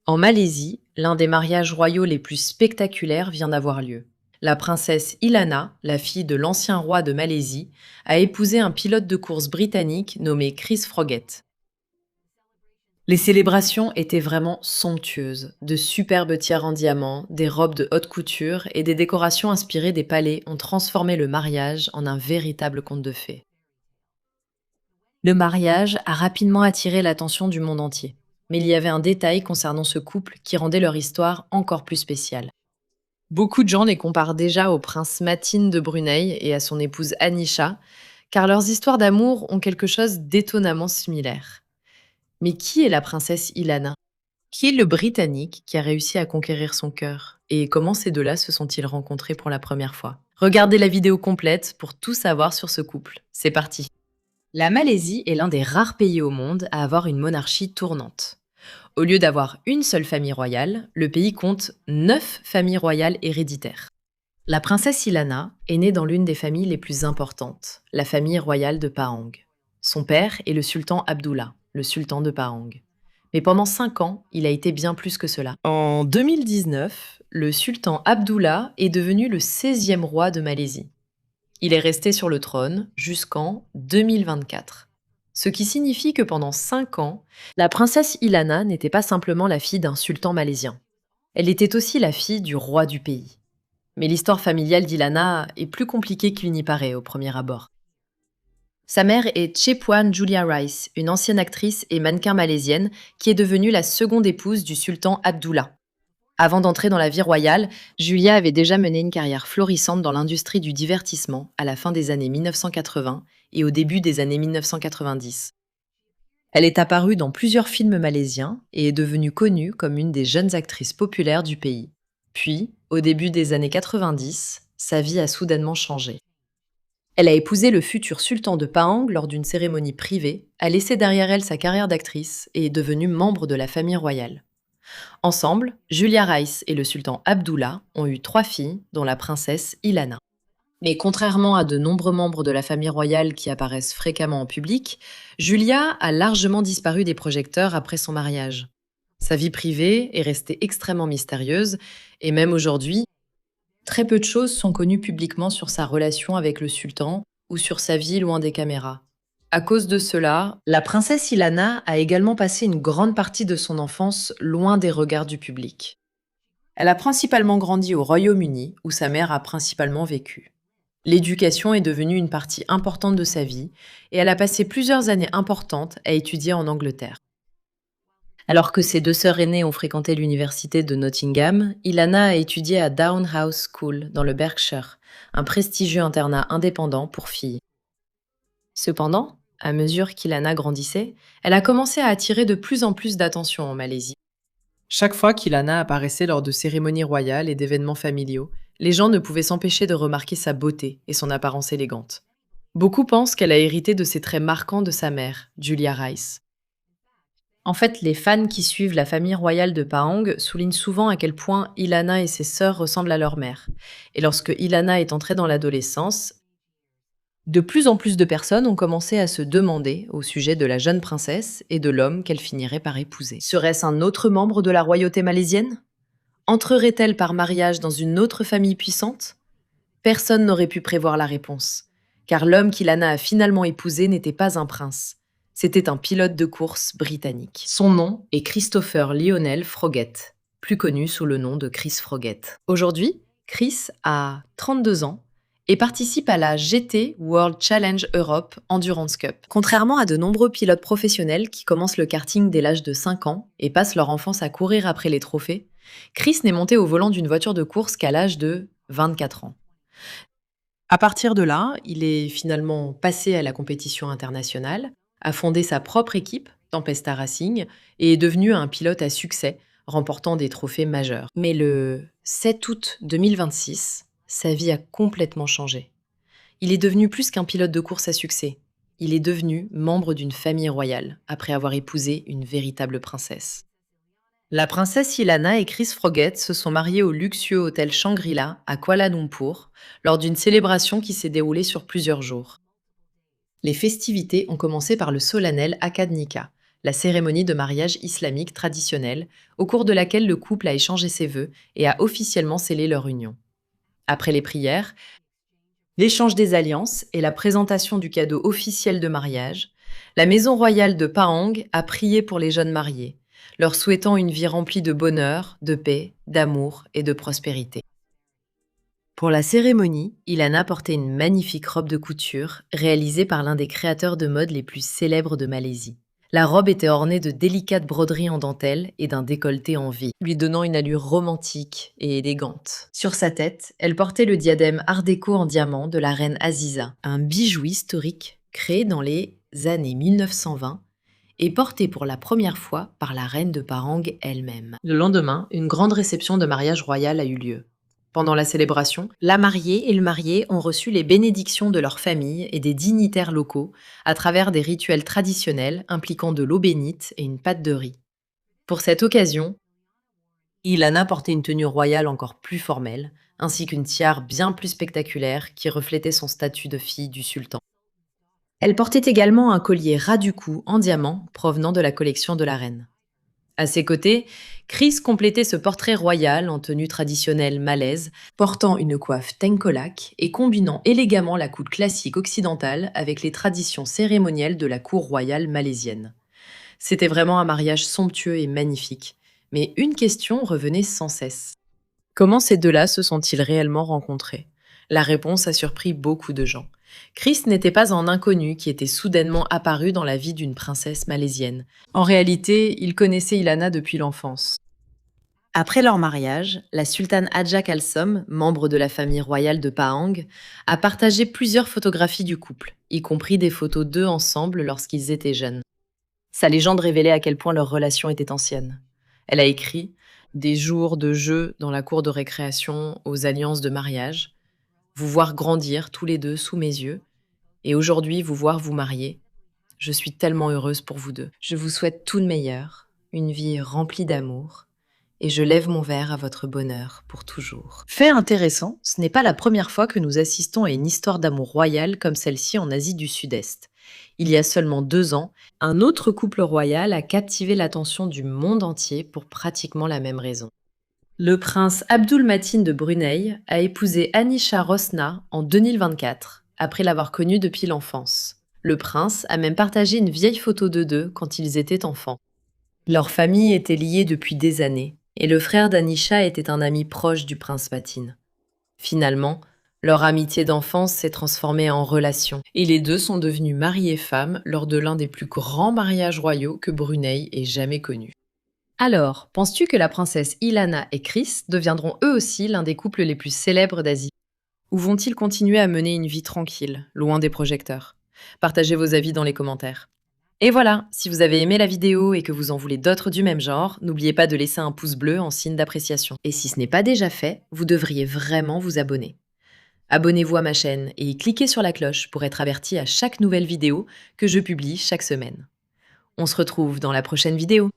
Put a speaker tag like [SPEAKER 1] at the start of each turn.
[SPEAKER 1] En Malaisie, l'un des mariages royaux les plus spectaculaires vient d'avoir lieu. La princesse Ilana, la fille de l'ancien roi de Malaisie, a épousé un pilote de course britannique nommé Chris Froggett. Les célébrations étaient vraiment somptueuses. De superbes tiares en diamant, des robes de haute couture et des décorations inspirées des palais ont transformé le mariage en un véritable conte de fées. Le mariage a rapidement attiré l'attention du monde entier. Mais il y avait un détail concernant ce couple qui rendait leur histoire encore plus spéciale. Beaucoup de gens les comparent déjà au prince Matin de Brunei et à son épouse Anisha, car leurs histoires d'amour ont quelque chose d'étonnamment similaire. Mais qui est la princesse Ilana? Qui est le Britannique qui a réussi à conquérir son cœur? Et comment ces deux-là se sont-ils rencontrés pour la première fois? Regardez la vidéo complète pour tout savoir sur ce couple. C'est parti! La Malaisie est l'un des rares pays au monde à avoir une monarchie tournante. Au lieu d'avoir une seule famille royale, le pays compte 9 familles royales héréditaires. La princesse Ilana est née dans l'une des familles les plus importantes, la famille royale de Pahang. Son père est le sultan Abdullah, le sultan de Pahang. Mais pendant 5 ans, il a été bien plus que cela. En 2019, le sultan Abdullah est devenu le 16e roi de Malaisie. Il est resté sur le trône jusqu'en 2024. Ce qui signifie que pendant 5 ans, la princesse Ilana n'était pas simplement la fille d'un sultan malaisien. Elle était aussi la fille du roi du pays. Mais l'histoire familiale d'Ilana est plus compliquée qu'il n'y paraît au premier abord. Sa mère est Chepuan Julia Rice, une ancienne actrice et mannequin malaisienne qui est devenue la seconde épouse du sultan Abdullah. Avant d'entrer dans la vie royale, Julia avait déjà mené une carrière florissante dans l'industrie du divertissement à la fin des années 1980 et au début des années 1990. Elle est apparue dans plusieurs films malaisiens et est devenue connue comme une des jeunes actrices populaires du pays. Puis, au début des années 90, sa vie a soudainement changé. Elle a épousé le futur sultan de Pahang lors d'une cérémonie privée, a laissé derrière elle sa carrière d'actrice et est devenue membre de la famille royale. Ensemble, Julia Rice et le sultan Abdullah ont eu 3 filles, dont la princesse Ilana. Mais contrairement à de nombreux membres de la famille royale qui apparaissent fréquemment en public, Julia a largement disparu des projecteurs après son mariage. Sa vie privée est restée extrêmement mystérieuse, et même aujourd'hui, très peu de choses sont connues publiquement sur sa relation avec le sultan ou sur sa vie loin des caméras. À cause de cela, la princesse Ilana a également passé une grande partie de son enfance loin des regards du public. Elle a principalement grandi au Royaume-Uni, où sa mère a principalement vécu. L'éducation est devenue une partie importante de sa vie, et elle a passé plusieurs années importantes à étudier en Angleterre. Alors que ses 2 sœurs aînées ont fréquenté l'université de Nottingham, Ilana a étudié à Down House School, dans le Berkshire, un prestigieux internat indépendant pour filles. Cependant, à mesure qu'Ilana grandissait, elle a commencé à attirer de plus en plus d'attention en Malaisie. Chaque fois qu'Ilana apparaissait lors de cérémonies royales et d'événements familiaux, les gens ne pouvaient s'empêcher de remarquer sa beauté et son apparence élégante. Beaucoup pensent qu'elle a hérité de ces traits marquants de sa mère, Julia Rice. En fait, les fans qui suivent la famille royale de Pahang soulignent souvent à quel point Ilana et ses sœurs ressemblent à leur mère. Et lorsque Ilana est entrée dans l'adolescence, de plus en plus de personnes ont commencé à se demander au sujet de la jeune princesse et de l'homme qu'elle finirait par épouser. Serait-ce un autre membre de la royauté malaisienne? Entrerait-elle par mariage dans une autre famille puissante? Personne n'aurait pu prévoir la réponse, car l'homme qu'Ilana a finalement épousé n'était pas un prince. C'était un pilote de course britannique. Son nom est Christopher Lionel Froggett, plus connu sous le nom de Chris Froggett. Aujourd'hui, Chris a 32 ans et participe à la GT World Challenge Europe Endurance Cup. Contrairement à de nombreux pilotes professionnels qui commencent le karting dès l'âge de 5 ans et passent leur enfance à courir après les trophées, Chris n'est monté au volant d'une voiture de course qu'à l'âge de 24 ans. À partir de là, il est finalement passé à la compétition internationale, a fondé sa propre équipe, Tempesta Racing, et est devenu un pilote à succès, remportant des trophées majeurs. Mais le 7 août 2026, sa vie a complètement changé. Il est devenu plus qu'un pilote de course à succès. Il est devenu membre d'une famille royale, après avoir épousé une véritable princesse. La princesse Ilana et Chris Froggett se sont mariés au luxueux hôtel Shangri-La à Kuala Lumpur lors d'une célébration qui s'est déroulée sur plusieurs jours. Les festivités ont commencé par le solennel Akad Nikah, la cérémonie de mariage islamique traditionnelle, au cours de laquelle le couple a échangé ses vœux et a officiellement scellé leur union. Après les prières, l'échange des alliances et la présentation du cadeau officiel de mariage, la maison royale de Pahang a prié pour les jeunes mariés, leur souhaitant une vie remplie de bonheur, de paix, d'amour et de prospérité. Pour la cérémonie, Ilana portait une magnifique robe de couture réalisée par l'un des créateurs de mode les plus célèbres de Malaisie. La robe était ornée de délicates broderies en dentelle et d'un décolleté en V, lui donnant une allure romantique et élégante. Sur sa tête, elle portait le diadème art déco en diamant de la reine Aziza, un bijou historique créé dans les années 1920 et porté pour la première fois par la reine de Pahang elle-même. Le lendemain, une grande réception de mariage royal a eu lieu. Pendant la célébration, la mariée et le marié ont reçu les bénédictions de leur famille et des dignitaires locaux à travers des rituels traditionnels impliquant de l'eau bénite et une pâte de riz. Pour cette occasion, Ilana portait une tenue royale encore plus formelle, ainsi qu'une tiare bien plus spectaculaire qui reflétait son statut de fille du sultan. Elle portait également un collier ras du cou en diamant provenant de la collection de la reine. À ses côtés, Chris complétait ce portrait royal en tenue traditionnelle malaise, portant une coiffe tengkolak et combinant élégamment la coupe classique occidentale avec les traditions cérémonielles de la cour royale malaisienne. C'était vraiment un mariage somptueux et magnifique. Mais une question revenait sans cesse. Comment ces deux-là se sont-ils réellement rencontrés? La réponse a surpris beaucoup de gens. Chris n'était pas un inconnu qui était soudainement apparu dans la vie d'une princesse malaisienne. En réalité, il connaissait Ilana depuis l'enfance. Après leur mariage, la sultane Hadja Kalsom, membre de la famille royale de Pahang, a partagé plusieurs photographies du couple, y compris des photos d'eux ensemble lorsqu'ils étaient jeunes. Sa légende révélait à quel point leur relation était ancienne. Elle a écrit « Des jours de jeu dans la cour de récréation aux alliances de mariage », vous voir grandir tous les deux sous mes yeux, et aujourd'hui vous voir vous marier. Je suis tellement heureuse pour vous deux. Je vous souhaite tout le meilleur, une vie remplie d'amour, et je lève mon verre à votre bonheur pour toujours. Fait intéressant, ce n'est pas la première fois que nous assistons à une histoire d'amour royal comme celle-ci en Asie du Sud-Est. Il y a seulement 2 ans, un autre couple royal a captivé l'attention du monde entier pour pratiquement la même raison. Le prince Abdul Matin de Brunei a épousé Anisha Rosna en 2024, après l'avoir connue depuis l'enfance. Le prince a même partagé une vieille photo d'eux quand ils étaient enfants. Leur famille était liée depuis des années, et le frère d'Anisha était un ami proche du prince Matin. Finalement, leur amitié d'enfance s'est transformée en relation, et les deux sont devenus mari et femme lors de l'un des plus grands mariages royaux que Brunei ait jamais connu. Alors, penses-tu que la princesse Ilana et Chris deviendront eux aussi l'un des couples les plus célèbres d'Asie? Ou vont-ils continuer à mener une vie tranquille, loin des projecteurs? Partagez vos avis dans les commentaires. Et voilà, si vous avez aimé la vidéo et que vous en voulez d'autres du même genre, n'oubliez pas de laisser un pouce bleu en signe d'appréciation. Et si ce n'est pas déjà fait, vous devriez vraiment vous abonner. Abonnez-vous à ma chaîne et cliquez sur la cloche pour être averti à chaque nouvelle vidéo que je publie chaque semaine. On se retrouve dans la prochaine vidéo.